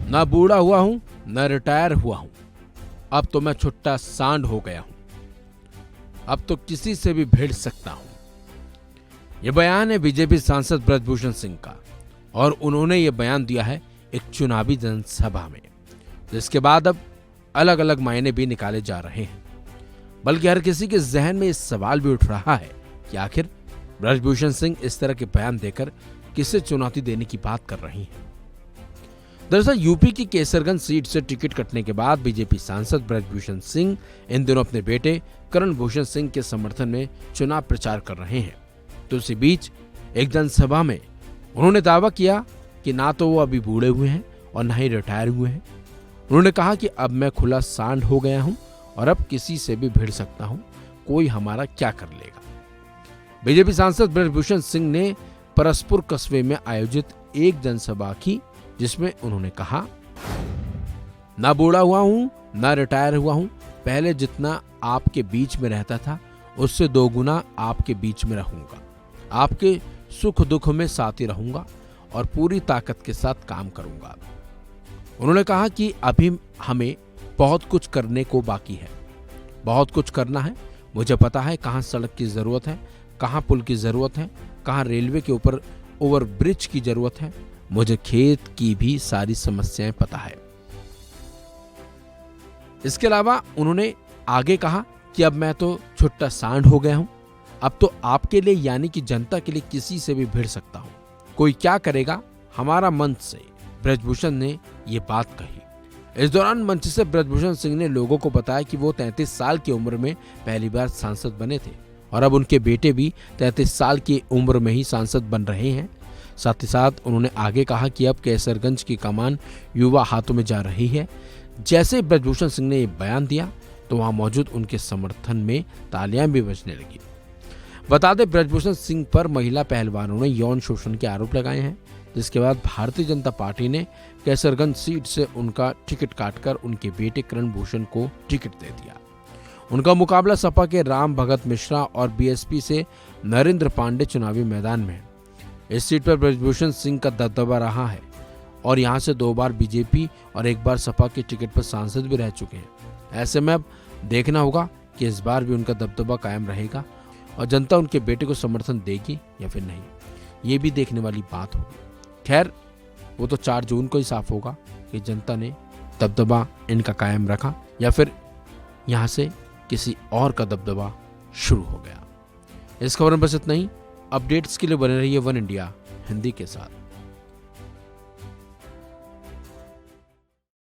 ना बूढ़ा हुआ हूं, न रिटायर हुआ हूं, अब तो मैं छुट्टा सांड हो गया हूं, अब तो किसी से भी भिड़ सकता हूं। यह बयान है बीजेपी सांसद ब्रजभूषण सिंह का और उन्होंने यह बयान दिया है एक चुनावी जनसभा में, जिसके बाद अब अलग अलग मायने भी निकाले जा रहे हैं। बल्कि हर किसी के जहन में इस सवाल भी उठ रहा है कि आखिर ब्रजभूषण सिंह इस तरह के बयान देकर किसे चुनौती देने की बात कर रही हैं। दरअसल यूपी की केसरगंज सीट से टिकट कटने के बाद बीजेपी सांसद ब्रजभूषण सिंह इन दिनों अपने बेटे करण भूषण सिंह के समर्थन में चुनाव प्रचार कर रहे हैं। तो इसी बीच एक जनसभा में उन्होंने दावा किया कि ना तो वो अभी बूढ़े हुए हैं और ना ही रिटायर हुए हैं। उन्होंने कहा कि अब मैं खुला सांड हो गया हूं और अब किसी से भी भिड़ सकता हूं, कोई हमारा क्या कर लेगा। बीजेपी सांसद ब्रजभूषण सिंह ने परसपुर कस्बे में आयोजित एक जनसभा की, जिसमें उन्होंने कहा, ना बूढ़ा हुआ हूं, ना रिटायर हुआ हूं, पहले जितना आपके बीच में रहता था उससे 2 गुना आपके बीच में रहूंगा, आपके सुख दुख में साथी रहूंगा और पूरी ताकत के साथ काम करूंगा। उन्होंने कहा कि अभी हमें बहुत कुछ करने को बाकी है, बहुत कुछ करना है। मुझे पता है कहाँ सड़क की जरूरत है, कहाँ पुल की जरूरत है, कहाँ रेलवे के ऊपर ओवरब्रिज की जरूरत है। मुझे खेत की भी सारी समस्याएं पता है। इसके अलावा उन्होंने आगे कहा कि अब मैं तो छुट्टा सांड हो गया हूं, अब तो आपके लिए यानी कि जनता के लिए किसी से भी भिड़ सकता हूं, कोई क्या करेगा हमारा मंच से ब्रजभूषण ने ये बात कही। इस दौरान मंच से ब्रजभूषण सिंह ने लोगों को बताया कि वो 33 साल की उम्र में पहली बार सांसद बने थे और अब उनके बेटे भी 33 साल की उम्र में ही सांसद बन रहे हैं। साथ ही साथ उन्होंने आगे कहा कि अब केसरगंज की कमान युवा हाथों में जा रही है। जैसे ही ब्रजभूषण सिंह ने ये बयान दिया तो वहां मौजूद उनके समर्थन में तालियां भी बजने लगी। बता दें, ब्रजभूषण सिंह पर महिला पहलवानों ने यौन शोषण के आरोप लगाए हैं, जिसके बाद भारतीय जनता पार्टी ने केसरगंज सीट से उनका टिकट काटकर उनके बेटे करण भूषण को टिकट दे दिया। उनका मुकाबला सपा के राम भगत मिश्रा और बीएसपी से नरेंद्र पांडे चुनावी मैदान में है। इस सीट पर ब्रजभूषण सिंह का दबदबा रहा है और यहां से 2 बार बीजेपी और 1 बार सपा के टिकट पर सांसद भी रह चुके हैं। ऐसे में अब देखना होगा कि इस बार भी उनका दबदबा कायम रहेगा और जनता उनके बेटे को समर्थन देगी या फिर नहीं, ये भी देखने वाली बात होगी। खैर, वो तो 4 जून को ही साफ होगा कि जनता ने दबदबा इनका कायम रखा या फिर यहां से किसी और का दबदबा शुरू हो गया। इस खबर में बस इतना ही। अपडेट्स के लिए बने रहिए वन इंडिया हिंदी के साथ।